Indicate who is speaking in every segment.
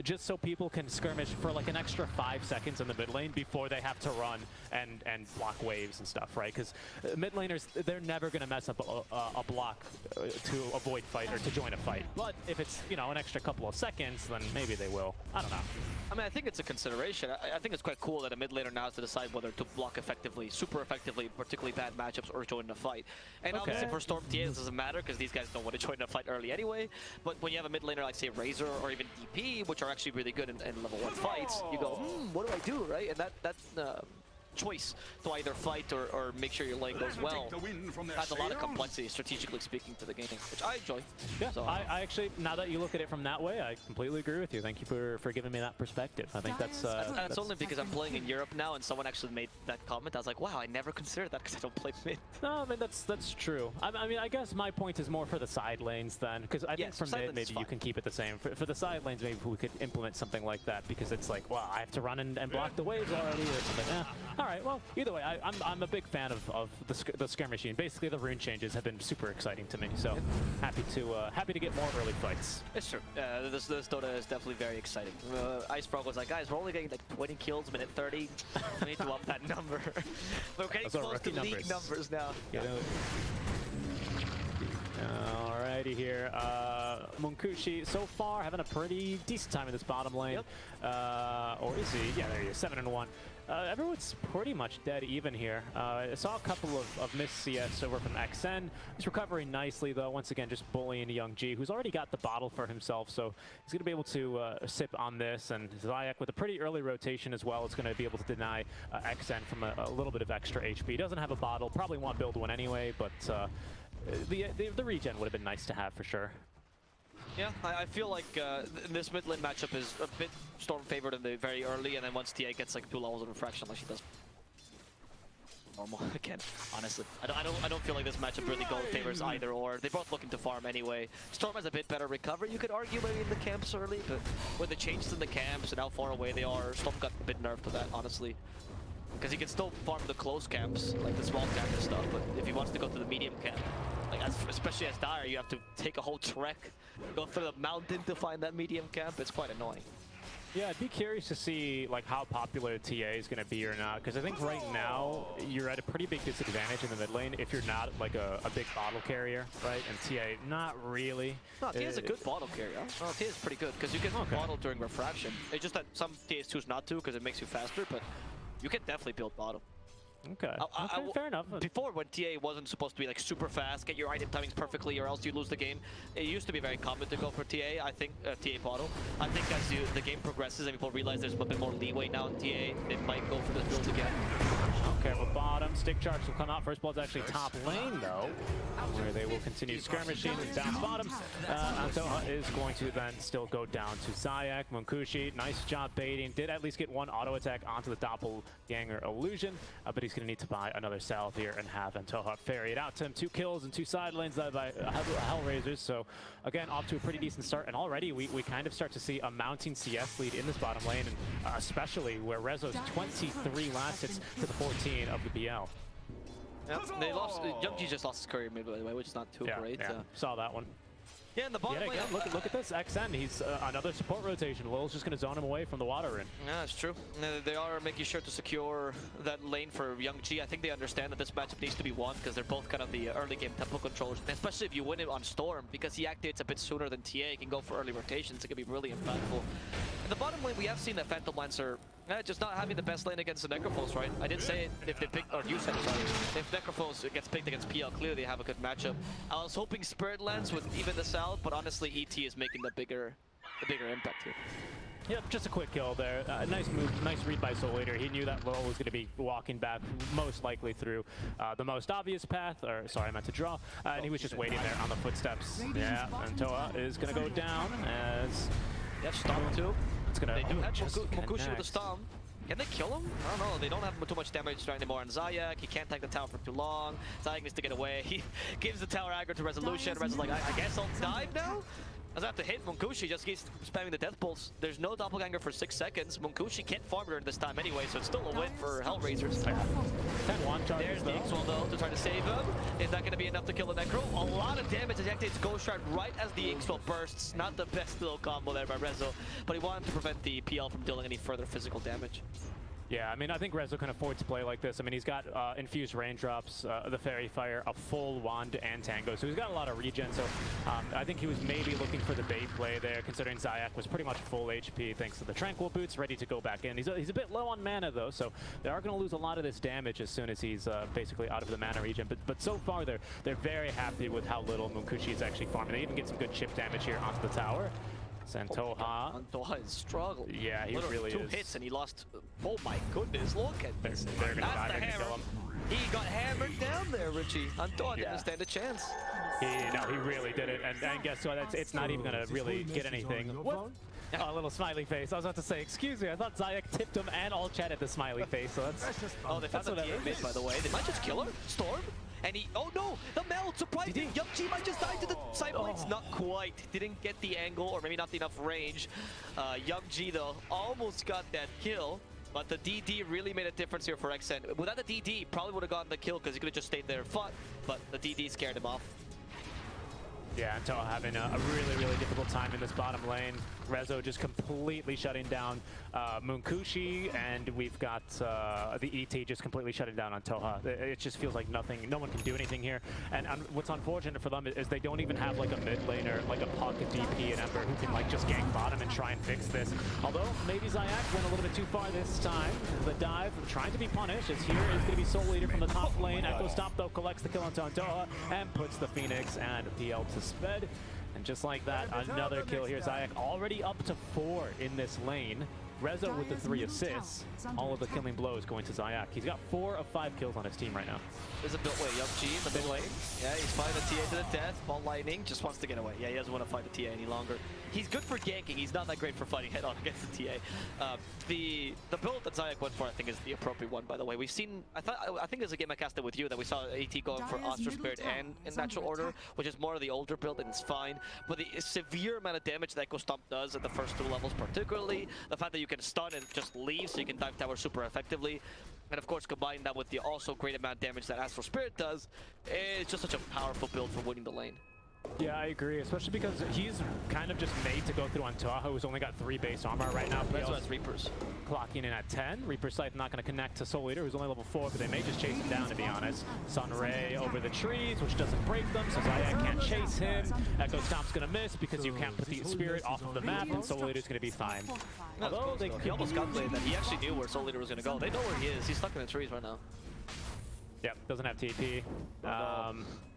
Speaker 1: just so people can skirmish for like an extra 5 seconds in the mid lane before they have to run and block waves and stuff, right? Because mid laners, they're never going to mess up a block to avoid fight or to join a fight. But if it's, you know, an extra couple of seconds, then maybe they will. I don't know.
Speaker 2: I mean, I think it's a consideration. I think it's quite cool that a mid laner now has to decide whether to block effectively, super effectively, particularly bad matchups, or join the fight. And obviously for Storm TA, this doesn't matter because these guys don't want to join the fight early anyway. But when you have a mid laner like, say, Razor or even DP, which are actually really good in level 1 fights, you go, what do I do, right? And that choice to either fight or make sure your lane goes well adds a lot of complexity, strategically speaking, to the game, which I enjoy.
Speaker 1: Yeah,
Speaker 2: so,
Speaker 1: I actually, now that you look at it from that way, I completely agree with you. Thank you for giving me that perspective. I think that's
Speaker 2: only because I'm playing in Europe now, and someone actually made that comment. I was like, wow, I never considered that because I don't play mid.
Speaker 1: No, I mean, that's true. I mean, I guess my point is more for the side lanes then, because I think from mid, maybe you can keep it the same. For the side lanes, maybe we could implement something like that, because it's like, well, I have to run and block the waves already or something. All right, well, either way, I'm a big fan of the skirmishing. Basically, the rune changes have been super exciting to me, so happy to get more early fights.
Speaker 2: It's true. This DotA is definitely very exciting. Iceberg was like, guys, we're only getting like 20 kills, minute 30. I need to up that number. We're getting close to league numbers now.
Speaker 1: Yeah. Alrighty here, Munkushi so far having a pretty decent time in this bottom lane. Or is he? Yeah, there he is, 7-1. Everyone's pretty much dead even here. I saw a couple of missed CS over from xn. He's recovering nicely though, once again just bullying Young G, who's already got the bottle for himself, so he's going to be able to sip on this, and Zayac with a pretty early rotation as well is going to be able to deny xn from a little bit of extra HP. He doesn't have a bottle, probably won't build one anyway, but the regen would have been nice to have for sure.
Speaker 2: Yeah, I feel like this mid lane matchup is a bit Storm favored in the very early, and then once TA gets like 2 levels of refraction, like she does normal again. Honestly, I don't feel like this matchup really favors either or. They're both looking to farm anyway. Storm has a bit better recovery, you could argue, maybe in the camps early, but with the changes in the camps and how far away they are, Storm got a bit nerfed to that, honestly. Because he can still farm the close camps, like the small camp and stuff, but if he wants to go to the medium camp, like especially as Dire, you have to take a whole trek, go through the mountain to find that medium camp. It's quite annoying.
Speaker 1: Yeah, I'd be curious to see like how popular TA is going to be or not, because I think right now you're at a pretty big disadvantage in the mid lane if you're not like a big bottle carrier, right? And TA, not really.
Speaker 2: No, TA is a good bottle carrier. No, TA is pretty good, because you can bottle during refraction. It's just that some TAs choose not to, because it makes you faster, but you can definitely build bottle.
Speaker 1: Okay, fair enough.
Speaker 2: Before, when TA wasn't supposed to be like super fast, get your item timings perfectly or else you lose the game, it used to be very common to go for TA, I think, TA bottle. I think as the game progresses and people realize there's a bit more leeway now in TA, they might go for this build again.
Speaker 1: Careful bottom, stick charge will come out. First blood's actually top lane though, where they will continue skirmishing and bounce bottom. Antoha is going to then still go down to Zayac. Munkushi, nice job baiting. Did at least get one auto attack onto the doppelganger illusion, but he's going to need to buy another salve here and have Antoha ferry it out to him. 2 kills and 2 side lanes by HellRaisers. So again, off to a pretty decent start, and already we kind of start to see a mounting CS lead in this bottom lane, and especially where Rezo's 23 last hits to the 14 of the BL.
Speaker 2: Yep, they lost. Young G just lost his career, by the way, which is not too great.
Speaker 1: Yeah, saw that one.
Speaker 2: Yeah, in the bottom lane.
Speaker 1: Look at this xn. He's another support rotation. Lil's just going to zone him away from the water in.
Speaker 2: Yeah, that's true. They are making sure to secure that lane for Young G. I think they understand that this matchup needs to be won because they're both kind of the early game tempo controllers, especially if you win it on Storm, because he activates a bit sooner than TA. He can go for early rotations. It can be really impactful. In the bottom lane, we have seen that Phantom Lancer just not having the best lane against the Necrophos, right? I did say it if they pick, or you said it, sorry. If Necrophos gets picked against PL, clearly they have a good matchup. I was hoping Spirit Lance would even this out, but honestly, ET is making the bigger impact here.
Speaker 1: Yep, just a quick kill there. Nice move, nice read by SoulEater. He knew that Lil was going to be walking back most likely through the most obvious path, or sorry, I meant to draw, and he was just waiting there on the footsteps. Yeah, Antoha is going to go down as...
Speaker 2: Yep, Stomp too.
Speaker 1: They
Speaker 2: do have Munkushi with the Stomp. Can they kill him? I don't know. They don't have too much damage anymore on Zayac. He can't tank the tower for too long. Zayac needs to get away. He gives the tower aggro to Resolution. Res is like, I guess I'll dive now? As I have to hit Munkushi, just keeps spamming the death pulse. There's no doppelganger for 6 seconds. Munkushi can't farm during this time anyway, so it's still a win for HellRaisers.
Speaker 1: 10-1 charges.
Speaker 2: There's the X1 though to try to save him. Is that going to be enough to kill the Necro? A lot of damage as he activates Ghost Shroud right as the X1 bursts. Not the best little combo there by Rezo, but he wanted to prevent the PL from dealing any further physical damage.
Speaker 1: Yeah, I mean, I think Rezo can afford to play like this. I mean, he's got infused raindrops, the Fairy Fire, a full wand, and Tango, so he's got a lot of regen. So I think he was maybe looking for the bait play there, considering Zayac was pretty much full HP thanks to the Tranquil Boots, ready to go back in. He's a bit low on mana though, so they are going to lose a lot of this damage as soon as he's basically out of the mana regen. But so far they're very happy with how little Munkushi is actually farming. They even get some good chip damage here onto the tower. Antoha.
Speaker 2: Antoha is struggling.
Speaker 1: Yeah, he
Speaker 2: literally
Speaker 1: really
Speaker 2: two
Speaker 1: is.
Speaker 2: hits and he lost. Oh my goodness, look at this.
Speaker 1: They're gonna
Speaker 2: That's
Speaker 1: die,
Speaker 2: the
Speaker 1: they're gonna
Speaker 2: hammer.
Speaker 1: kill him.
Speaker 2: He got hammered down there, Richie. Antoha
Speaker 1: Yeah.
Speaker 2: didn't stand a chance.
Speaker 1: He really did it. And guess what? It's not even going to really get anything. What? Oh, a little smiley face. I was about to say, excuse me, I thought Zayac tipped him and all chat at the smiley face. So that's
Speaker 2: Oh, they found the TA mid, by the way. They might just kill her. Storm. And he, oh no, the meld, surprising. Young-G might just die to the side blades. Not quite. Didn't get the angle, or maybe not enough range. Young-G though, almost got that kill. But the DD really made a difference here for xn. Without the DD, probably would have gotten the kill because he could have just stayed there and fought. But the DD scared him off.
Speaker 1: Yeah, Antoha having a really difficult time in this bottom lane. Rezo just completely shutting down Munkushi, and we've got the ET just completely shutting down Antoha. It just feels like nothing, no one can do anything here. And what's unfortunate for them is they don't even have like a mid laner, like a Puck, a DP, and Ember who can like just gank bottom and try and fix this. Although maybe Zayac went a little bit too far this time. The dive trying to be punished as here is going to be SoulEater from the top lane. Echo Stomp though collects the kill onto Antoha and puts the Phoenix and PL to sped. And just like that, another kill here. Zayac already up to 4 in this lane. Rezo with the 3 assists. All of the killing blows going to Zayac. He's got 4 of 5 kills on his team right now.
Speaker 2: There's a built way, Young-G in the mid lane. Yeah, he's fighting the TA to the death. Ball Lightning just wants to get away. Yeah, he doesn't want to fight the TA any longer. He's good for ganking. He's not that great for fighting head-on against the TA. The build that Zayac went for, I think, is the appropriate one, by the way. We've seen, I think there's a game I casted with you that we saw AT going for Astral Spirit and in Natural Order, which is more of the older build, and it's fine. But the severe amount of damage that Echo Stomp does at the first 2 levels particularly, the fact that you can stun and just leave so you can dive tower super effectively, and of course combine that with the also great amount of damage that Astral Spirit does, it's just such a powerful build for winning the lane.
Speaker 1: Yeah, I agree, especially because he's kind of just made to go through Antoha, who's only got 3 base armor right now.
Speaker 2: That's why it's Reapers.
Speaker 1: Clocking in at 10. Reaper Scythe not going to connect to SoulEater, who's only level 4, but they may just chase him down, to be honest. Sunray over the trees, which doesn't break them, so Zayac can't chase him. Echo Stomp's going to miss because you can't put the Spirit off of the map, and SoulEater's going to be fine.
Speaker 2: Although he almost calculated that. He actually knew where SoulEater was going to go. They know where he is. He's stuck in the trees right now.
Speaker 1: Yep, doesn't have TP.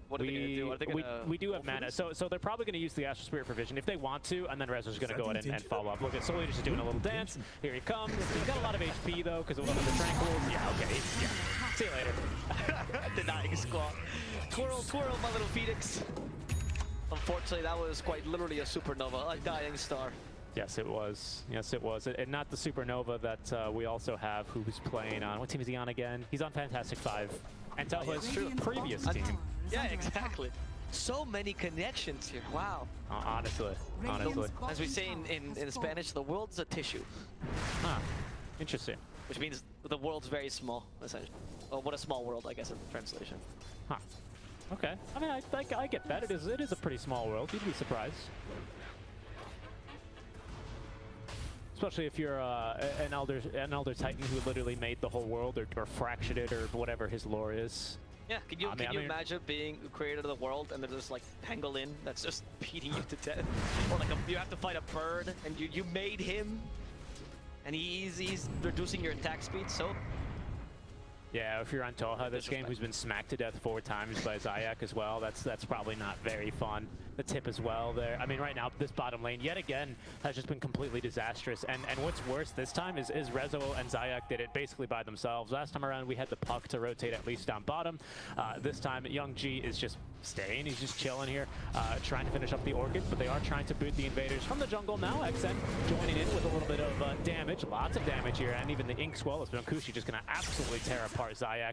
Speaker 2: What are they going to do? Are they
Speaker 1: we do have mana, so they're probably going to use the Astral Spirit for vision if they want to, and then Rezo's going to go ahead and follow up. Look at SoulEater just doing a little dance. Here he comes. He's got a lot of HP though because of the Tranquils. Yeah, okay. Yeah. See you later.
Speaker 2: Denying squat. Twirl, twirl, my little Phoenix. Unfortunately, that was quite literally a supernova, a dying star.
Speaker 1: Yes, it was. Yes, it was. And not the supernova that we also have, who's playing on. What team is he on again? He's on Fantastic 5. And Telha's previous team.
Speaker 2: Yeah, exactly. So many connections here. Wow.
Speaker 1: Honestly.
Speaker 2: As we say in Spanish, the world's a tissue.
Speaker 1: Huh. Interesting.
Speaker 2: Which means the world's very small, essentially. Well, what a small world, I guess, in translation.
Speaker 1: Huh. Okay. I mean, I get that. It is a pretty small world. You'd be surprised. Especially if you're an elder titan who literally made the whole world or fractured it or whatever his lore is.
Speaker 2: Yeah, can you imagine being creator of the world and there's this like pangolin that's just beating you to death? Or like you have to fight a bird and you made him and he's reducing your attack speed, so...
Speaker 1: Yeah, if you're on Antoha this game, who's been smacked to death 4 times by Zayac as well, that's probably not very fun. The tip as well there. I mean, right now, this bottom lane, yet again, has just been completely disastrous. And what's worse this time is Rezo and Zayac did it basically by themselves. Last time around, we had the Puck to rotate at least down bottom. This time, Young-G is just staying. He's just chilling here, trying to finish up the Orchid, but they are trying to boot the invaders from the jungle now. xn joining in with a little bit of damage, lots of damage here, and even the Ink Swell. Munkushi just going to absolutely tear apart Zayac.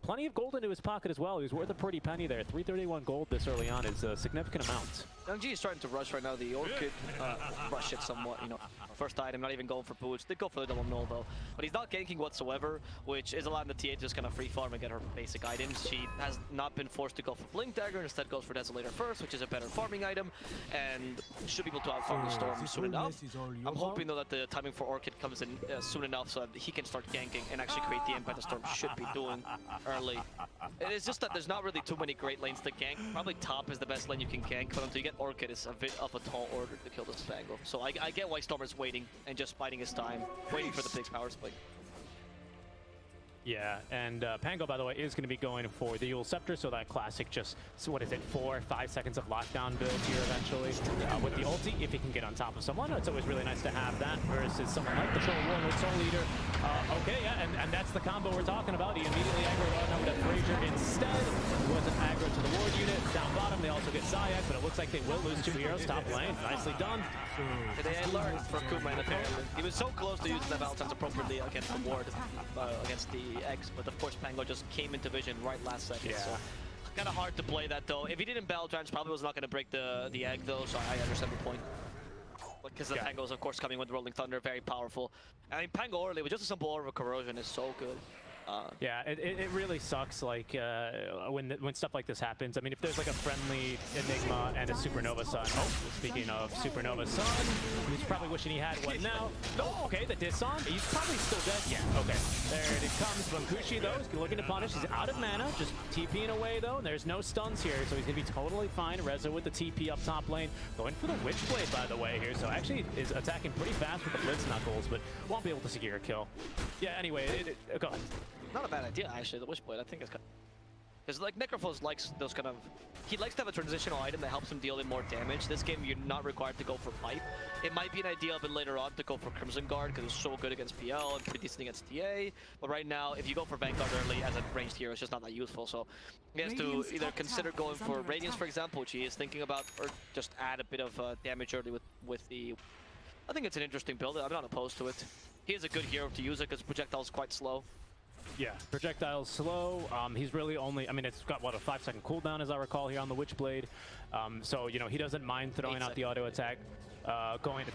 Speaker 1: plenty of gold into his pocket as well. He was worth a pretty penny there. 331 gold this early on is a significant amount.
Speaker 2: xn丶e is starting to rush right now. The Orchid rush it somewhat, you know. First item, not even going for boots. Did go for the double null though. But he's not ganking whatsoever, which is allowing the TA to just kind of free farm and get her basic items. She has not been forced to go for Blink Dagger, instead goes for Desolator first, which is a better farming item, and should be able to outfarm the Storm soon enough. I'm hoping though that the timing for Orchid comes in soon enough so that he can start ganking and actually create the impact the Storm should be doing early. It is just that there's not really too many great lanes to gank. Probably top is the best lane you can gank, but until you get Orchid, it's a bit of a tall order to kill this Pango. So I get why Storm is waiting and just biding his time, waiting for the big power spike.
Speaker 1: Yeah, and Pango, by the way, is going to be going for the Eul Scepter, so that classic just, so what is it, 4 or 5 seconds of lockdown build here eventually. With the ulti, if he can get on top of someone, it's always really nice to have that versus someone like the Troll Warlord with SoulEater. Okay, yeah, and that's the combo we're talking about. He immediately aggroed on to Fraser instead. Wasn't aggro to the ward unit. Down bottom, they also get Zayac, but it looks like they will lose 2 heroes top lane. Nicely done.
Speaker 2: Today I learned from Cooman apparently. He was so close to using the Valentine's appropriately against the ward, against the X, but of course Pango just came into vision right last second. Yeah. So kind of hard to play that though. If he didn't Battle Trance, probably was not going to break the egg though, so I understand the point. Because the Pango is of course coming with Rolling Thunder, very powerful. I mean Pango early with just a simple Aura of Corrosion is so good.
Speaker 1: Yeah, it really sucks like when stuff like this happens. I mean, if there's like a friendly Enigma and a Supernova Sun. Oh, speaking of Supernova Sun, he's probably wishing he had one now. Oh, okay, the diss on. He's probably still dead. Yeah, okay. There it comes. Munkushi though is looking to punish. He's out of mana, just TPing away though. And there's no stuns here, so he's gonna be totally fine. Reza with the TP up top lane, going for the Witchblade by the way here. So actually is attacking pretty fast with the Blitz Knuckles, but won't be able to secure a kill. Yeah. Anyway, go ahead.
Speaker 2: Not a bad idea, actually, the Witchblade. I think it's kind of... Because, like, Necrophos likes those kind of... He likes to have a transitional item that helps him deal in more damage. This game, you're not required to go for Pipe. It might be an idea a bit later on to go for Crimson Guard, because it's so good against PL and pretty decent against TA. But right now, if you go for Vanguard early as a ranged hero, it's just not that useful. So he has to either consider going for Radiance, for example, which he is thinking about, or just add a bit of damage early with the... I think it's an interesting build. I'm not opposed to it. He is a good hero to use it, because projectile's quite slow.
Speaker 1: Yeah, projectile's slow. He's really only, I mean, it's got, what, a 5-second cooldown, as I recall, here on the Witchblade. So, you know, he doesn't mind throwing out the auto attack. Going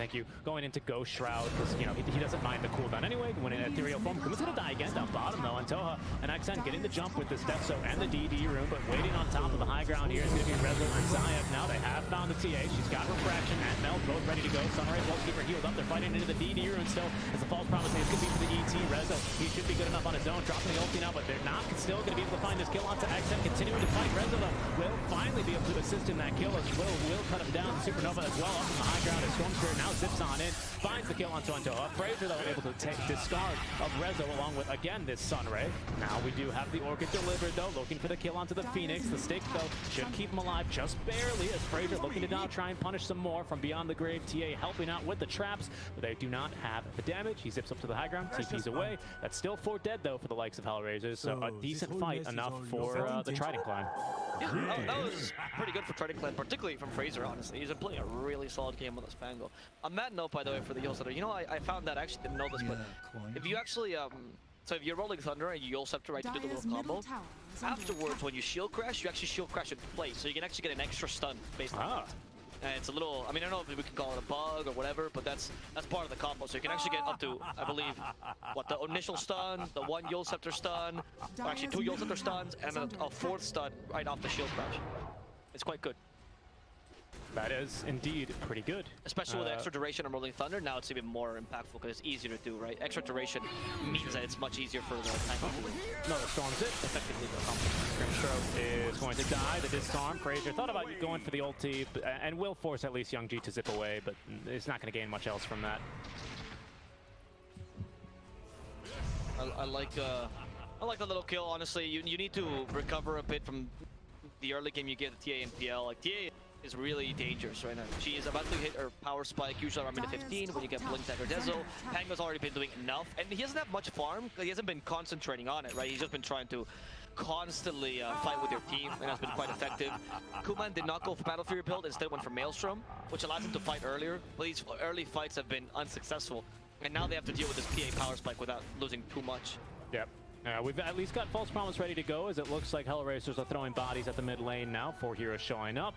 Speaker 1: into Ghost Shroud, because, you know, he doesn't mind the cooldown anyway. When in Ethereal Form, Cooman's gonna die again down bottom, though. Antoha and xn getting the jump with this Death Soak and the DD room, but waiting on top of the high ground here is gonna be Reza and Zayac. Now they have found the TA. She's got Refraction and Melt, both ready to go. Sunray won't keep her healed up. They're fighting into the DD room still, as the false promise is gonna be for the ET. Reza, he should be good enough on his own, dropping the ulti now, but they're not still gonna be able to find this kill onto xn, continuing to fight. Reza, though, will finally be able to assist in that kill, as will cut him down. Supernova as well, up from the high ground as Storm Spirit now zips on in, finds the kill onto Antoha. Fraser, though, able to take discard of Reza along with, again, this Sunray. Now we do have the Orchid delivered, though, looking for the kill onto the Phoenix. The stick, though, should keep him alive just barely, as Fraser looking to now try and punish some more from beyond the grave. TA helping out with the traps, but they do not have the damage. He zips up to the high ground, TP's away. That's still 4 dead, though, for the likes of HellRaisers, so a decent fight enough for the Trident Clan.
Speaker 2: Yeah, that was pretty good for Trident Clan, particularly from Fraser, honestly. He's been playing a really solid game with this Pango. On that note, by the way, for the Eul Scepter, you know, I found that, I actually didn't know this, but if you actually, so if you're rolling Thunder and you Eul Scepter, right, to do the little combo, afterwards, when you shield crash, you actually shield crash in place, so you can actually get an extra stun based on that. And it's a little, I mean, I don't know if we can call it a bug or whatever, but that's part of the combo. So you can actually get up to, I believe, what, the initial stun, the 1 Eul Scepter stun, or actually 2 Eul Scepter stuns, and then a 4th stun right off the shield crash. It's quite good.
Speaker 1: That is indeed pretty good.
Speaker 2: Especially with extra duration on Rolling Thunder, now it's even more impactful because it's easier to do, right? Extra duration means that it's much easier for the tank to do.
Speaker 1: No, the Storm's it. Effectively, the Grimstroke is going to die. The Disarm. Fraser thought about going for the ulti, and will force at least xn丶e to zip away, but it's not going to gain much else from that.
Speaker 2: I like the little kill, honestly. You need to recover a bit from the early game you get the TA and PL. Like, TA is really dangerous right now. She is about to hit her power spike, usually around minute 15 when you get Blink Dagger Dezo. Pango's already been doing enough, and he doesn't have much farm. He hasn't been concentrating on it, right? He's just been trying to constantly fight with your team, and has been quite effective. Cooman did not go for Battle Fury build, instead went for Maelstrom, which allows him to fight earlier. But these early fights have been unsuccessful, and now they have to deal with this PA power spike without losing too much.
Speaker 1: Yep. We've at least got False Promise ready to go, as it looks like HellRaisers are throwing bodies at the mid lane now. 4 heroes showing up.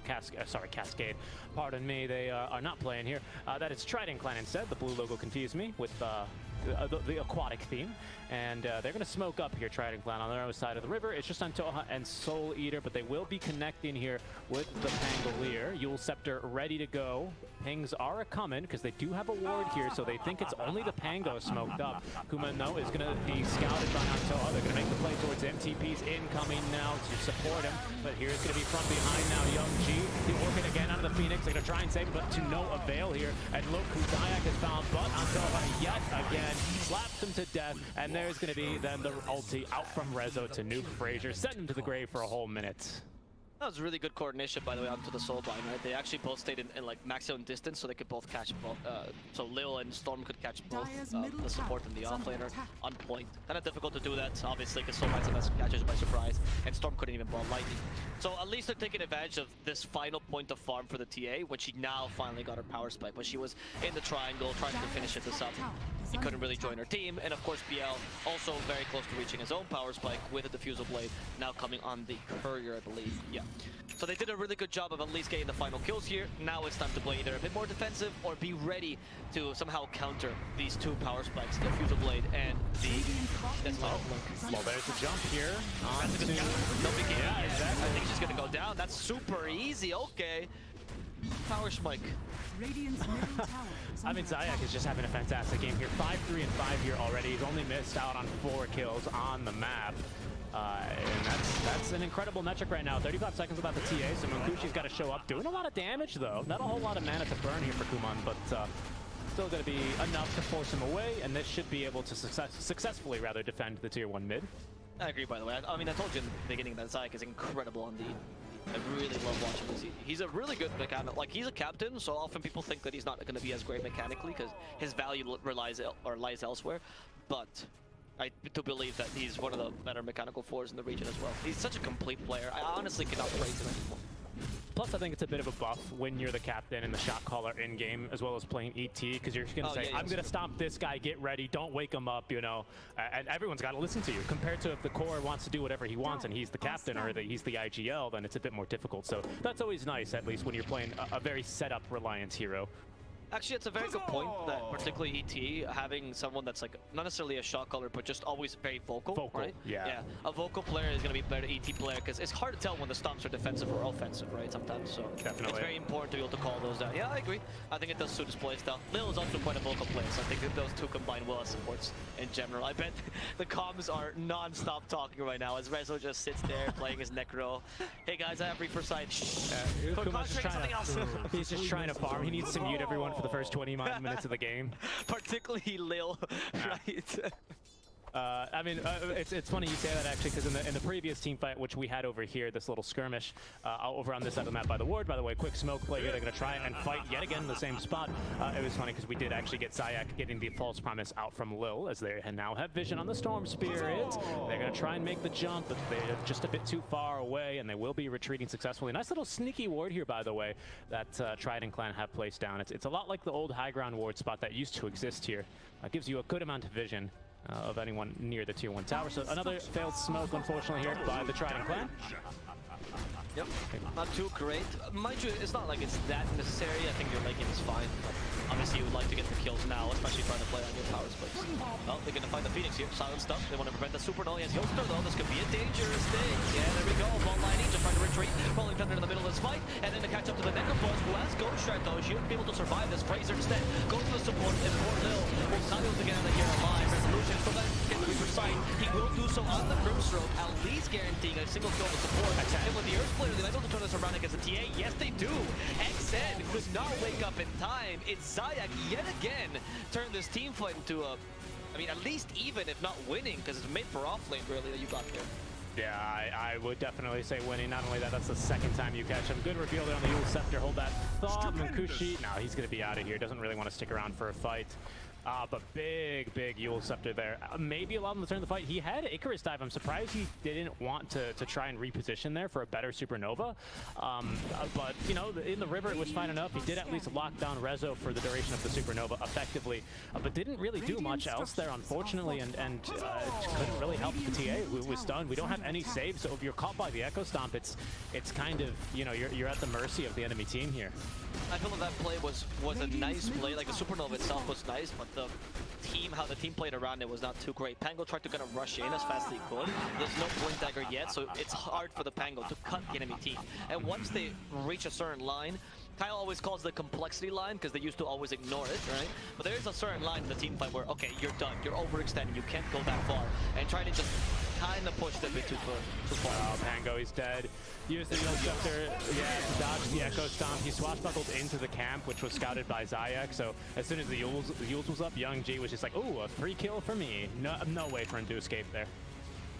Speaker 1: Cascade. Pardon me, they are not playing here. That is Trident Clan instead. The blue logo confused me with the aquatic theme. And they're going to smoke up here, Trident Clan, on their own side of the river. It's just antoha and SoulEater, but they will be connecting here with the Pangolier. Yule Scepter ready to go. Pings are a-coming, because they do have a ward here, so they think it's only the Pango smoked up. Cooman, though, is going to be scouted by antoha. They're going to make the play towards him. TP's incoming now to support him, but here's going to be from behind now, Young G. The Orchid again out of the Phoenix. They're going to try and save it, but to no avail here. And look who Zayac has found, but antoha yet again slaps him to death, and there's going to be then the ulti out from Rezo to nuke Fraser, send him to the grave for a whole minute.
Speaker 2: That was really good coordination, by the way, onto the Soul line, right? They actually both stayed in like maximum distance, so they could both catch both. So Lil and Storm could catch both the support and the offlaner on point. Kind of difficult to do that, obviously, because Soul sometimes catches by surprise, and Storm couldn't even ball lightning. So at least they're taking advantage of this final point of farm for the TA, when she now finally got her power spike. But she was in the triangle, trying to finish this up. He couldn't really join her team, and of course BL also very close to reaching his own power spike with a diffusal blade now coming on the courier, I believe. Yeah. So they did a really good job of at least getting the final kills here. Now it's time to play either a bit more defensive or be ready to somehow counter these two power spikes, the diffusal blade and the Desolator Blink.
Speaker 1: Well, there's a jump here.
Speaker 2: That's a good counter. No big game.
Speaker 1: Yeah, exactly.
Speaker 2: I think she's gonna go down. That's super easy. Okay. Power spike.
Speaker 1: I mean, Zayac is just having a fantastic game here. 5-3 and 5 here already. He's only missed out on 4 kills on the map. And that's an incredible metric right now. 35 seconds without the TA, so Munkushi's got to show up. Doing a lot of damage, though. Not a whole lot of mana to burn here for Cooman, but still going to be enough to force him away, and this should be able to successfully defend the tier 1 mid.
Speaker 2: I agree, by the way. I mean, I told you in the beginning that Zayac is incredible on the... I really love watching this. He's a really good mechanic. Like, he's a captain, so often people think that he's not going to be as great mechanically because his value lies elsewhere. But I do believe that he's one of the better mechanical fours in the region as well. He's such a complete player. I honestly cannot praise him anymore.
Speaker 1: Plus, I think it's a bit of a buff when you're the captain and the shot caller in-game, as well as playing ET, because you're just going to say, I'm going to stomp this guy, get ready, don't wake him up, you know. And everyone's got to listen to you. Compared to if the core wants to do whatever he wants and he's the captain or he's the IGL, then it's a bit more difficult. So that's always nice, at least when you're playing a very setup-reliant hero.
Speaker 2: Actually, it's a very good point that particularly ET having someone that's like not necessarily a shot caller, but just always very vocal, right? Yeah. A vocal player is going to be a better ET player because it's hard to tell when the stomps are defensive or offensive, right? Sometimes, so
Speaker 1: definitely
Speaker 2: it's very important to be able to call those down. Yeah, I agree. I think it does suit his play style. Lil is also quite a vocal player, so I think that those two combine well as supports in general. I bet the comms are non-stop talking right now as Rezo just sits there playing his Necro. Hey guys, I have Reaper Sight.
Speaker 1: He's just trying to farm. He needs to mute everyone for the first 20 minutes of the game.
Speaker 2: Particularly Lil, right?
Speaker 1: I mean, it's funny you say that, actually, because in the previous team fight, which we had over here, this little skirmish over on this side of the map by the ward, by the way, quick smoke play here. They're going to try and fight yet again in the same spot. It was funny because we did actually get Zayac getting the false promise out from Lil, as they now have vision on the Storm Spirit. They're going to try and make the jump, but they're just a bit too far away, and they will be retreating successfully. Nice little sneaky ward here, by the way, that Trident Clan have placed down. It's a lot like the old high ground ward spot that used to exist here. Gives you a good amount of vision of anyone near the tier 1 tower. So another failed smoke, unfortunately, here by the Trident Clan.
Speaker 2: Yep, not too great. Mind you, it's not like it's that necessary. I think your late game is fine. But obviously, you would like to get the kills now, especially trying to play on your power spikes. Well, they're going to find the Phoenix here. Silent stuff. They want to prevent the super null. He has Healster, though. This could be a dangerous thing. Yeah, there we go. Ball lining, just trying to retreat. Rolling Thunder in the middle of this fight. And then to catch up to the Necrophos, who has Ghost Strike, though. She won't be able to survive this. Fraser instead goes to the support. And poor Lil will not be able to get out of here alive. Resolution still then get the Reaper Sight. He will do so on the Grimstroke, at least guaranteeing a single kill with support. And with the Earth player, they might be able to turn this around against the TA. Yes, they do. xn could not wake up in time. It's Zayac yet again turned this team fight into a, I mean, at least even, if not winning, because it's made for offlane, really, that you got there.
Speaker 1: Yeah, I would definitely say winning. Not only that, that's the second time you catch him. Good reveal there on the Yule Scepter. Hold that thought. Munkushi, no, he's going to be out of here. Doesn't really want to stick around for a fight. But big Yule Scepter there. Maybe allowed him to turn the fight. He had Icarus Dive. I'm surprised he didn't want to try and reposition there for a better Supernova. But, you know, in the river, it was fine enough. He did at least lock down Rezo for the duration of the Supernova effectively, but didn't really do much else there, unfortunately, and couldn't really help the TA who was stunned. We don't have any saves, so if you're caught by the Echo Stomp, it's kind of, you know, you're at the mercy of the enemy team here.
Speaker 2: I feel that play was a nice play. Like the Supernova itself was nice, but the team, how the team played around it was not too great. Pango tried to kind of rush in as fast as he could. There's no Blink Dagger yet, so it's hard for the Pango to cut the enemy team. And once they reach a certain line, Kyle always calls the complexity line because they used to always ignore it, right? But there is a certain line in the team fight where, okay, you're done, you're overextending, you can't go that far. And trying to just kind of push them a bit too far.
Speaker 1: Oh, Pango, he's dead. Used the Yule Scepter, yeah, dodged the Echo Stomp. He swashbuckled into the camp, which was scouted by Zayac. So as soon as the Yules was up, Young G was just like, ooh, a free kill for me. No way for him to escape there.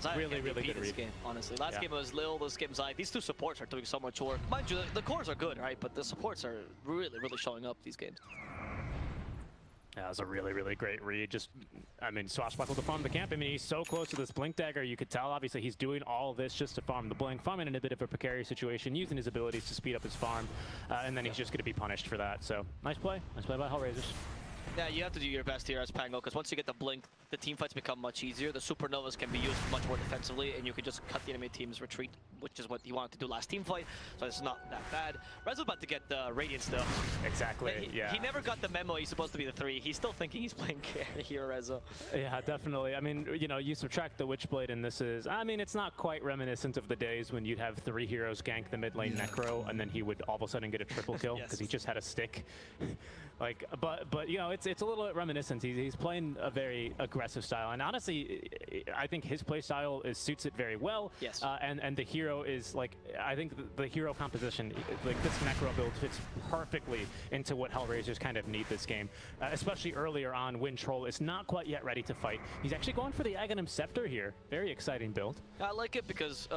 Speaker 2: Zayac
Speaker 1: really good read.
Speaker 2: Game, honestly. Last game was Lil, this game Zayac. These two supports are doing so much work. Mind you, the cores are good, right? But the supports are really showing up these games.
Speaker 1: Yeah, that was a really great read. Just, I mean, swashbuckled to farm the camp. I mean, he's so close to this Blink Dagger. You could tell, obviously, he's doing all this just to farm the Blink, farming in a bit of a precarious situation, using his abilities to speed up his farm, and then he's just going to be punished for that. So, nice play by HellRaisers. Yeah,
Speaker 2: you have to do your best here as Pango, because once you get the Blink, the team fights become much easier. The Supernovas can be used much more defensively, and you can just cut the enemy team's retreat, which is what he wanted to do last team fight, so it's not that bad. Rezo's about to get the Radiance, though.
Speaker 1: Exactly, yeah.
Speaker 2: He never got the memo he's supposed to be the 3. He's still thinking he's playing carry here, Rezo.
Speaker 1: Yeah, definitely. I mean, you know, you subtract the Witchblade, and this is, I mean, it's not quite reminiscent of the days when you'd have 3 heroes gank the mid lane Necro, and then he would all of a sudden get a triple kill, because he just had a stick. Like, but you know, it's a little reminiscent. He's playing a very aggressive style, and honestly, I think his play style suits it very well.
Speaker 2: Yes.
Speaker 1: And the hero is like, I think the hero composition, like this Necro build fits perfectly into what HellRaisers kind of need this game, especially earlier on when Troll is not quite yet ready to fight. He's actually going for the Aghanim Scepter here. Very exciting build.
Speaker 2: I like it because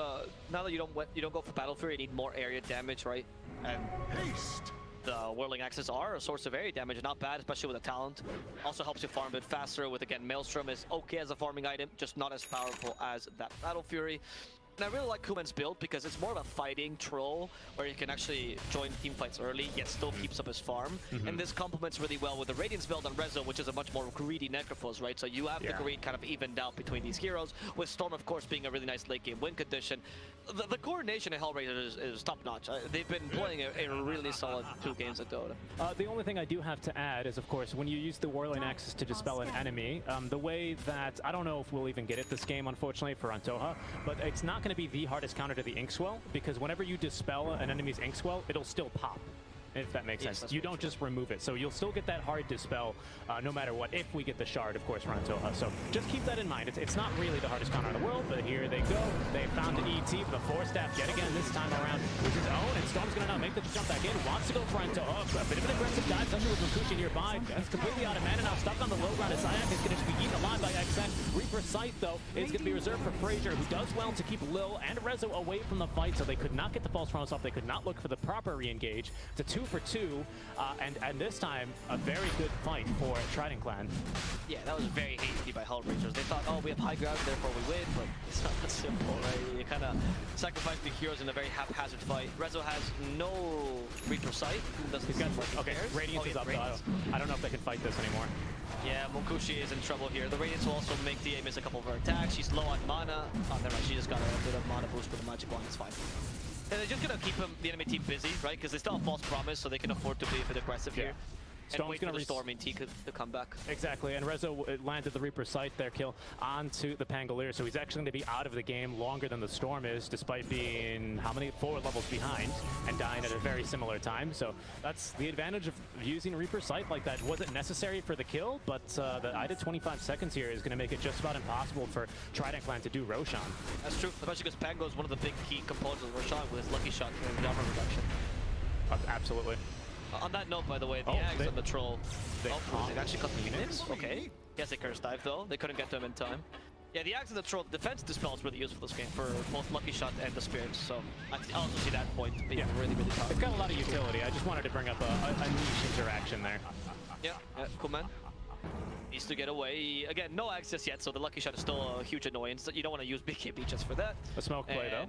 Speaker 2: now that you don't go for Battle Fury, you need more area damage, right? And haste. The Whirling Axes are a source of area damage, not bad, especially with a talent. Also helps you farm a bit faster with, again, Maelstrom is okay as a farming item, just not as powerful as that Battle Fury. And I really like Cooman's build because it's more of a fighting troll where you can actually join team fights early, yet still keeps up his farm. And this complements really well with the Radiance build on Rezo, which is a much more greedy Necrophos, right? So you have the greed kind of evened out between these heroes, with Storm, of course, being a really nice late game win condition. The coordination in HellRaisers is top-notch. They've been playing a really solid 2 games at DotA.
Speaker 1: The only thing I do have to add is, of course, when you use the Whirling Axis to dispel an enemy, the way that, I don't know if we'll even get it this game, unfortunately, for Antoha, but it's not going to be the hardest counter to the Inkswell, because whenever you dispel an enemy's Inkswell, it'll still pop, if that makes sense. You don't just remove it, so you'll still get that hard dispel no matter what, if we get the shard, of course, for Antoha. So just keep that in mind. It's not really the hardest counter in the world, but here they go. They found an ET for the Force Staff yet again, this time around with his own, and Storm's going to now make the jump back in, wants to go for Antoha. A bit of an aggressive dive, especially with Munkushi nearby. That's completely out of mana now, stuck on the low ground. Zayac is going to be eaten alive by xn. Reaper Sight, though, is going to be reserved for Fraser, who does well to keep Lil and Rezo away from the fight, so they could not get the false promise off. They could not look for the proper re-engage. It's a 2 for 2. And this time, a very good fight for Trident Clan.
Speaker 2: Yeah, that was very hasty by HellRaisers. They thought, oh, we have high ground, therefore we win, but it's not that simple, right? You kind of sacrifice the heroes in a very haphazard fight. Rezo has no Reaper Sight.
Speaker 1: He's got, okay, Radiance is up, Radiance. I don't know if they can fight this anymore.
Speaker 2: Yeah, Munkushi is in trouble here. The Radiance will also make DA miss a couple of her attacks. She's low on mana. Oh, never mind, she just got a bit of mana boost with the magic wand, it's fine. And they're just going to keep the enemy team busy, right? Because they still have false promise, so they can afford to be a bit aggressive here. And wait for the Storming T to come back.
Speaker 1: Exactly, and Rezo landed the Reaper Sight there, kill onto the Pangolier, so he's actually going to be out of the game longer than the Storm is, despite being, how many? 4 levels behind, and dying at a very similar time. So that's the advantage of using Reaper Sight like that. Wasn't necessary for the kill, but the idle 25 seconds here is going to make it just about impossible for Trident Clan to do Roshan.
Speaker 2: That's true, especially because Pango is one of the big key components of Roshan with his Lucky Shot and armor reduction.
Speaker 1: Absolutely.
Speaker 2: On that note, by the way, the Ags and the Troll. They actually cut the Phoenix. Okay. Yes, they curse dive though. They couldn't get to him in time. Yeah, the Ags and the Troll, defense dispel is really useful this game for both Lucky Shot and the Spirits. So I also see that point being really powerful.
Speaker 1: It's got a lot of utility. I just wanted to bring up a niche interaction there.
Speaker 2: Yeah, Cooman. Needs to get away. Again, no access yet, so the lucky shot is still a huge annoyance. You don't want to use BKB just for that.
Speaker 1: A smoke play, though.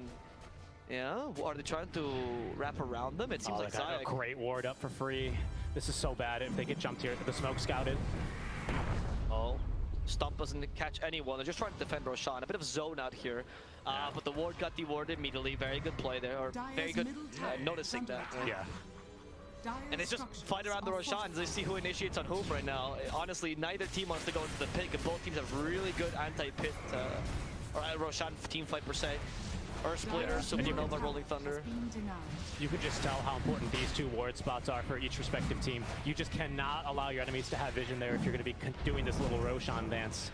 Speaker 2: Yeah, are they trying to wrap around them? It seems like Zayac.
Speaker 1: A great ward up for free. This is so bad if they get jumped here. The smoke scouted.
Speaker 2: Oh, Stump doesn't catch anyone. They're just trying to defend Roshan. A bit of zone out here. But the ward got dewarded immediately. Very good play there, or very good noticing that.
Speaker 1: Yeah.
Speaker 2: And it's just fight around the Roshans. They see who initiates on whom right now. Honestly, neither team wants to go into the pit, and both teams have really good anti-pit, or Roshan team fight per se. Earth Splitter, Supernova, Rolling Thunder.
Speaker 1: You can just tell how important these two ward spots are for each respective team. You just cannot allow your enemies to have vision there if you're going to be doing this little Roshan dance.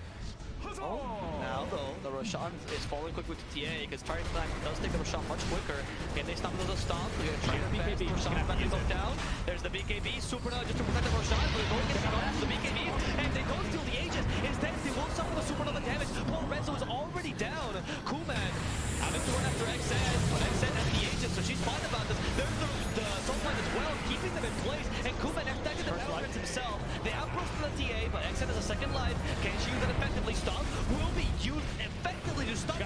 Speaker 2: Oh, now though, the Roshan is falling quick with the TA because Trident Clan does take the Roshan much quicker. Can they stop the stop? They're going to try to fast. Roshan about to go down. There's the BKB, Supernova just to protect the Roshan, but they're going to get the BKB, and they don't steal the Aegis. Instead, they will suffer the Supernova damage. Poor Renzo is already down. Cooman having to run after xn, but xn has the Aegis, so she's fine about this. There's the Soul Line as well, keeping them in place, and Cooman has tagged the downrange himself. They outburst the TA, but xn has a second life. Can she use it effectively? Stop will be used effectively to stop the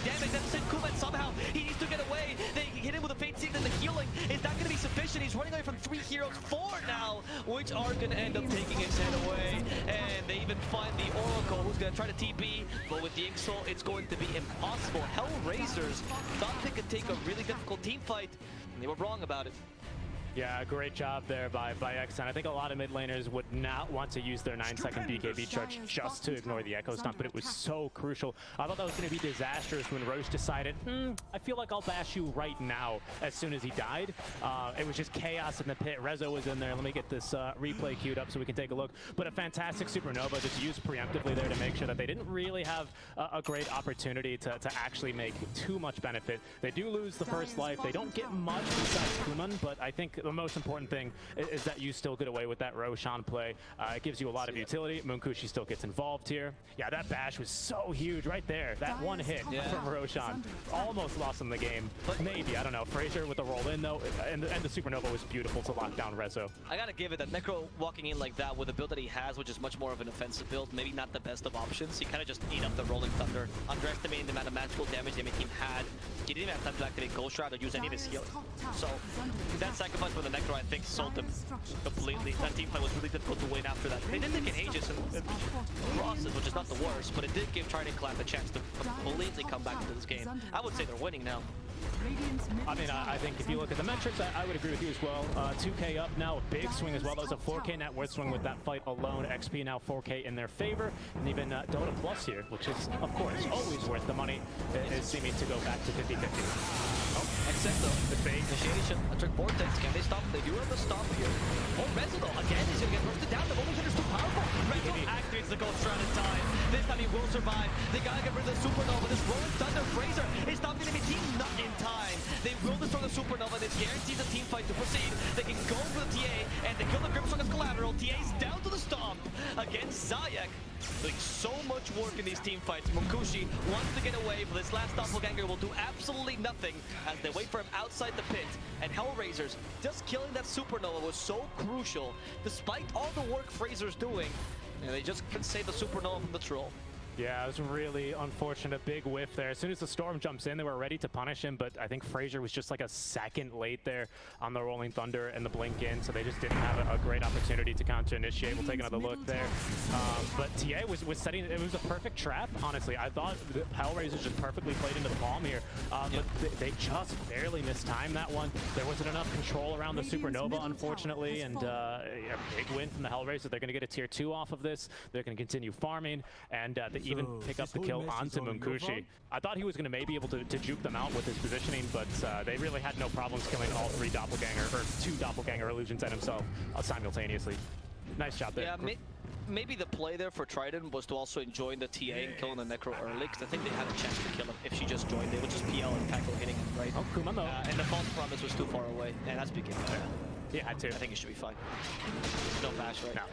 Speaker 2: damage. That's it. Cooman somehow, he needs to get away. They hit him with a Fate Seed, and the healing is not going to be sufficient. He's running away from 3 heroes, 4 now, which are going to end up taking his head away. And they even find the Oracle, who's going to try to TP, but with the Inksoul, it's going to be impossible. HellRaisers thought they could take a really difficult team fight, and they were wrong about it.
Speaker 1: Yeah, great job there by xn. I think a lot of mid laners would not want to use their 9-second BKB charge just to ignore the Echo Stomp, but it was so crucial. I thought that was going to be disastrous when Roche decided, I feel like I'll bash you right now as soon as he died. It was just chaos in the pit. Rezo was in there. Let me get this replay queued up so we can take a look. But a fantastic Supernova just used preemptively there to make sure that they didn't really have a great opportunity to actually make too much benefit. They do lose the first life. They don't get much besides Cooman, but I think the most important thing is that you still get away with that Roshan play. It gives you a lot of utility. Munkushi still gets involved here. Yeah, that bash was so huge right there. That one hit from Roshan. Almost lost in the game. But maybe, I don't know. Fraser with the roll in though, and the Supernova was beautiful to lock down Rezo.
Speaker 2: I gotta give it that Necro walking in like that with the build that he has, which is much more of an offensive build, maybe not the best of options. He kind of just ate up the Rolling Thunder, underestimating the amount of magical damage the enemy team had. He didn't even have time to activate Ghost Shroud or use any of his healing. So that sacrifice for the Necro, I think, sold him completely. That team fight was really difficult to win after that. They did take an Aegis and crosses, which is not the worst, but it did give Trident Clan the chance to completely come back into this game. I would say they're winning now.
Speaker 1: I mean, I think if you look at the metrics, I would agree with you as well. 2K up now, a big swing as well. That was a 4K net worth swing with that fight alone. XP now 4K in their favor, and even DotA Plus here, which is, of course, always worth the money, is seeming to go back to 50-50.
Speaker 2: Oh, xn though, the fake initiation, a trick vortex, can they stop? They do have a stop here. Oh, Rezo though, again, he's gonna get roasted down. The Rolling Thunder is too powerful. Rezo activates the Ghost Shroud in time. This time he will survive. They gotta get rid of the Supernova. This Rolling Thunder, Fraser is not gonna be team not in time. They will destroy the Supernova. This guarantees the team fight to proceed. They can go for the TA, and they kill the Grimstroke as collateral. TA's down to the stomp against Zayac. Doing so much work in these team fights. Munkushi wants to get away, but this last doppelganger will do absolutely nothing as they wait for him outside the pit. And HellRaisers, just killing that Supernova was so crucial. Despite all the work Fraser's doing, and they just couldn't save the Supernova from the troll.
Speaker 1: Yeah, it was really unfortunate. Big whiff there. As soon as the Storm jumps in, they were ready to punish him, but I think Fraser was just like a second late there on the Rolling Thunder and the blink in, so they just didn't have a great opportunity to counter-initiate. We'll take another look there. But TA was setting, it was a perfect trap, honestly. I thought the HellRaisers just perfectly played into the palm here, but they just barely mistimed that one. There wasn't enough control around the Supernova, unfortunately, and a big win from the HellRaisers. They're going to get a tier 2 off of this. They're going to continue farming, and they even pick up the kill onto Munkushi. I thought he was going to maybe able to juke them out with his positioning, but they really had no problems killing all 3 doppelganger, or 2 doppelganger illusions and himself simultaneously. Nice job there.
Speaker 2: Yeah, maybe the play there for Trident was to also join the TA and killing the Necro early, because I think they had a chance to kill him if she just joined. They would just PL and tackle hitting him, right?
Speaker 1: Oh, Cooman though.
Speaker 2: And the false promise was too far away, and that's became better.
Speaker 1: Yeah, had to.
Speaker 2: I think it should be fine. No bash, right?
Speaker 1: No.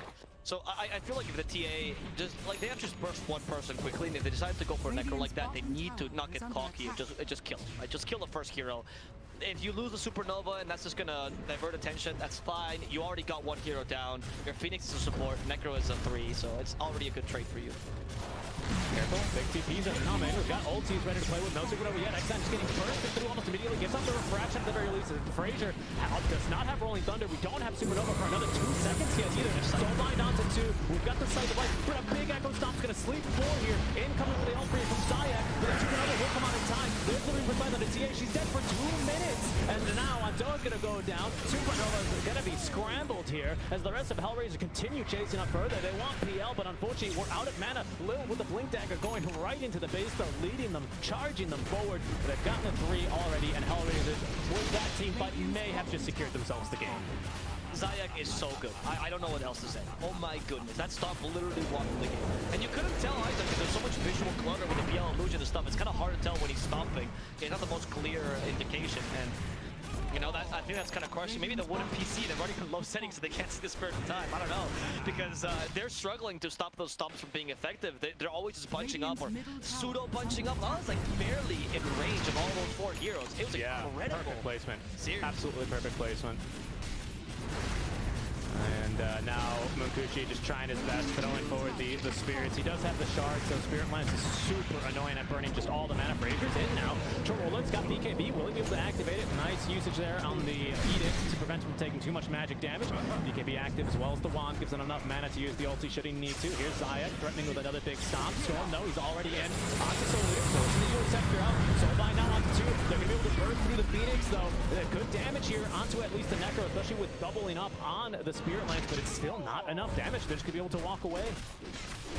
Speaker 2: So I feel like if the TA just like they have to just burst one person quickly, and if they decide to go for a Necro like that, they need to not get cocky and just kill him. Right? Just kill the first hero. if you lose the Supernova and that's just gonna divert attention, that's fine. You already got one hero down. Your Phoenix is a support, Necro is a 3, so it's already a good trade for you.
Speaker 1: Careful, big TPs are coming. We've got ultis ready to play with no Supernova yet. xn just getting bursted through almost immediately. Gives up the refraction at the very least. Fraser does not have Rolling Thunder. We don't have Supernova for another 2 seconds yet either. Soulbind onto 2. We've got the Sight of Light, but a big Echo Stomp's going to sleep 4 here. Incoming with the ult free from Zayac. But the Supernova will come on in time. There's the reverse on the TA. She's dead for 2 minutes. And now antoha's going to go down. Supernova is going to be scrambled here as the rest of HellRaisers continue chasing up further. They want PL, but unfortunately we're out of mana. Lil with the Blink Dagger going right into the base, though, leading them, charging them forward. They've gotten a 3 already, and HellRaisers, with that team fight, may have just secured themselves the game.
Speaker 2: Zayac is so good. I don't know what else to say. Oh my goodness, that stomp literally won the game. And you couldn't tell either because there's so much visual clutter with the PL illusion and stuff. It's kind of hard to tell when he's stomping. It's not the most clear indication. And you know, I think that's kind of crushing. Maybe the wooden PC, they're running on low settings so they can't see the spirit of time. I don't know. Because they're struggling to stop those stomps from being effective. They're always just bunching up or pseudo-bunching up. I was like barely in range of all those 4 heroes. It was incredible.
Speaker 1: Perfect placement.
Speaker 2: Seriously.
Speaker 1: Absolutely perfect placement. And now Munkushi just trying his best, throwing forward the spirits. He does have the shard, so Spirit Lance is super annoying at burning just all the mana. Fraser's in now. Troller's got BKB, will he be able to activate it? Nice usage there on the Edict to prevent him from taking too much magic damage. BKB active as well as the wand, gives him enough mana to use the ulti should he need to. Here's Zayac threatening with another big stomp. Storm, no, he's already in. Onto SoulEater, forcing the Euro Scepter out. Soulbind now onto 2. They're going to be able to burst through the Phoenix, though. Good damage here onto at least the Necro, especially with doubling up on the Spirit Lance, but it's still not enough damage. They're just going to be able to walk away.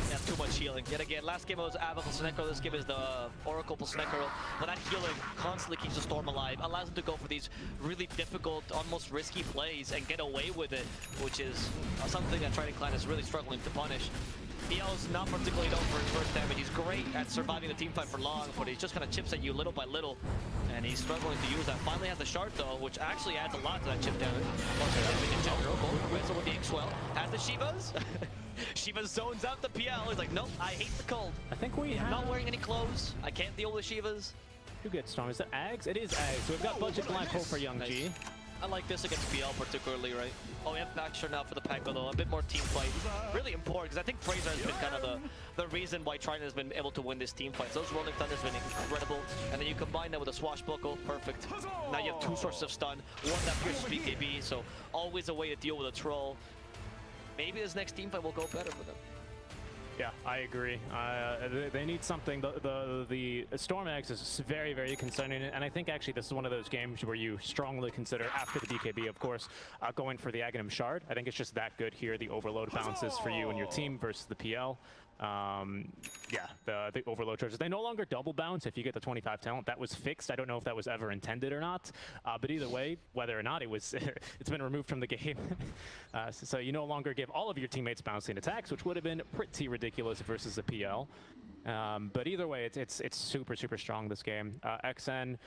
Speaker 2: Yeah, too much healing. Yet again, last game it was Ava plus Necro, this game is the Oracle plus Necro. But that healing constantly keeps the Storm alive, allows him to go for these really difficult, almost risky plays and get away with it, which is something that Trident Clan is really struggling to punish. PL's not particularly known for his first damage. He's great at surviving the team fight for long, but he just kind of chips at you little by little, and he's struggling to use that. Finally has the shard though, which actually adds a lot to that chip damage. In general, Fraser with the X-Well has the Shivas. Shiva zones out the PL. He's like, nope, I hate the cold.
Speaker 1: I think we
Speaker 2: I'm not wearing any clothes. I can't deal with Shivas.
Speaker 1: Who gets Storm? Is it Ags? It is Ags. So we've got budget black hole for Young G.
Speaker 2: I like this against PL particularly, right? Oh, we have Naxxer now for the Pango though, a bit more team fight. Really important, because I think Fraser has been kind of the reason why Trident has been able to win this team fight. Those Rolling Thunders have been incredible, and then you combine that with a Swashbuckle, perfect. Now you have 2 sources of stun, one that pierces BKB, so always a way to deal with a troll. Maybe this next team fight will go better for them.
Speaker 1: Yeah, I agree. They need something. The Storm X is very, very concerning, and I think actually this is one of those games where you strongly consider, after the BKB, of course, going for the Aghanim Shard. I think it's just that good here. The overload bounces for you and your team versus the PL. Yeah, the overload charges, they no longer double bounce if you get the 25 talent. That was fixed. I don't know if that was ever intended or not, but either way, whether or not it was it's been removed from the game. So you no longer give all of your teammates bouncing attacks, which would have been pretty ridiculous versus the PL. But either way, it's super strong, this game. XN,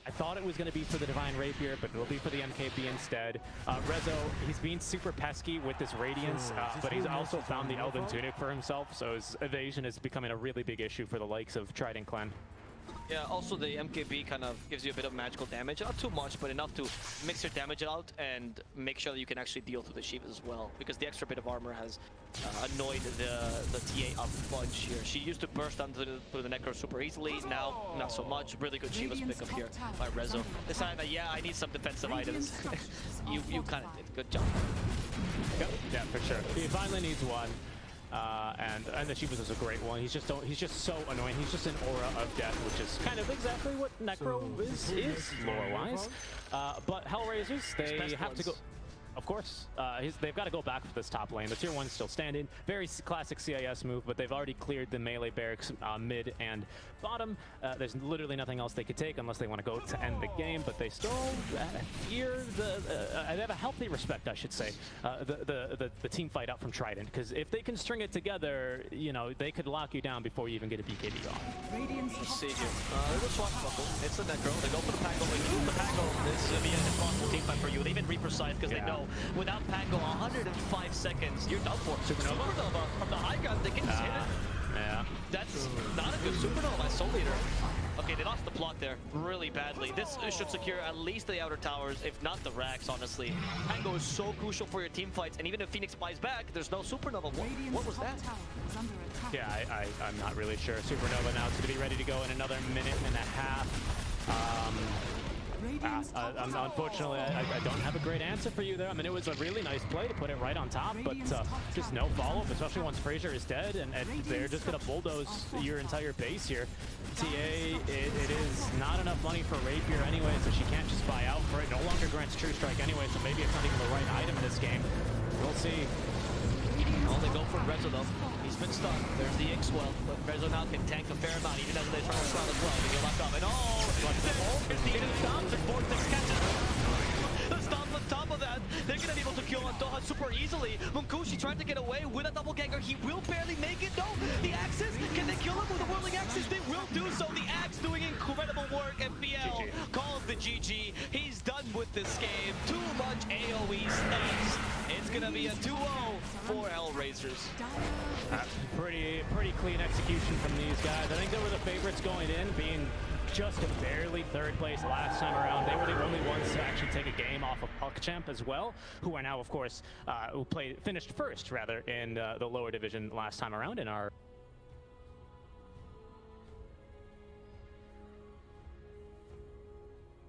Speaker 1: I thought it was going to be for the Divine Rapier, but it'll be for the MKB instead. Rezo, he's being super pesky with this Radiance, but he's also found the Elven Tunic for himself, so his evasion is becoming a really big issue for the likes of Trident Clan.
Speaker 2: Yeah, also the MKB kind of gives you a bit of magical damage. Not too much, but enough to mix your damage out and make sure that you can actually deal through the Shivas as well. Because the extra bit of armor has annoyed the TA a bunch here. She used to burst onto the Necro super easily, now not so much. Really good Shiva's pickup here by Rezo. Decided that, yeah, I need some defensive items. you kind of did. Good job.
Speaker 1: Yep. Yeah, for sure. He finally needs one. And the Shivas is a great one. He's just so annoying. He's just an aura of death, which is kind of exactly what Necro is lore-wise. But HellRaisers, they have to go. Of course, they've got to go back for this top lane. The tier 1's still standing. Very classic CIS move, but they've already cleared the melee barracks mid and bottom. There's literally nothing else they could take unless they want to go to end the game, but they still fear they have a healthy respect, I should say, the team fight out from Trident, because if they can string it together, you know, they could lock you down before you even get a BKB off.
Speaker 2: Let's see here. There's a Swashbuckle. It's the Necro. They go for the Pango. They use the Pango. This is going to be an impossible team fight for you. They even reprecise because they know without Pango, 105 seconds, you're done for. Supernova from the high ground, they can just hit it.
Speaker 1: Yeah.
Speaker 2: That's not a good Supernova by SoulEater. Okay, they lost the plot there really badly. This should secure at least the outer towers, if not the racks, honestly. Tango is so crucial for your team fights, and even if Phoenix buys back, there's no Supernova. What was that?
Speaker 1: Yeah, I'm not really sure. Supernova now is going to be ready to go in another minute and a half. Unfortunately, I don't have a great answer for you there. I mean, it was a really nice play to put it right on top, but just no follow-up, especially once Fraser is dead, and they're just going to bulldoze your entire base here. TA, it is not enough money for Rapier anyway, so she can't just buy out for it. No longer grants True Strike anyway, so maybe it's not even the right item in this game. We'll see.
Speaker 2: Well, they go for Rezo though. He's been stunned. There's the X-Well, but Rezo now can tank a fair amount, even as they try to stun as well. They get left off, and there's the hidden stomp, and Vortex catches the stomp on top of that. They're gonna be able to kill antoha super easily. Munkushi tried to get away with a double ganger. He will barely make it. No, the Axis, can they kill him with the Whirling Axis? They will do so. The Axe doing incredible work. FBL calls the GG. He's done with this game. Too much AoE stunts. It's gonna be a 2-0 for HellRaisers.
Speaker 1: Pretty clean execution from these guys. I think they were the favorites going in, being just barely third place last time around. They were the only ones to actually take a game off of PuckChamp as well, who are now, of course, finished first rather in the lower division last time around in our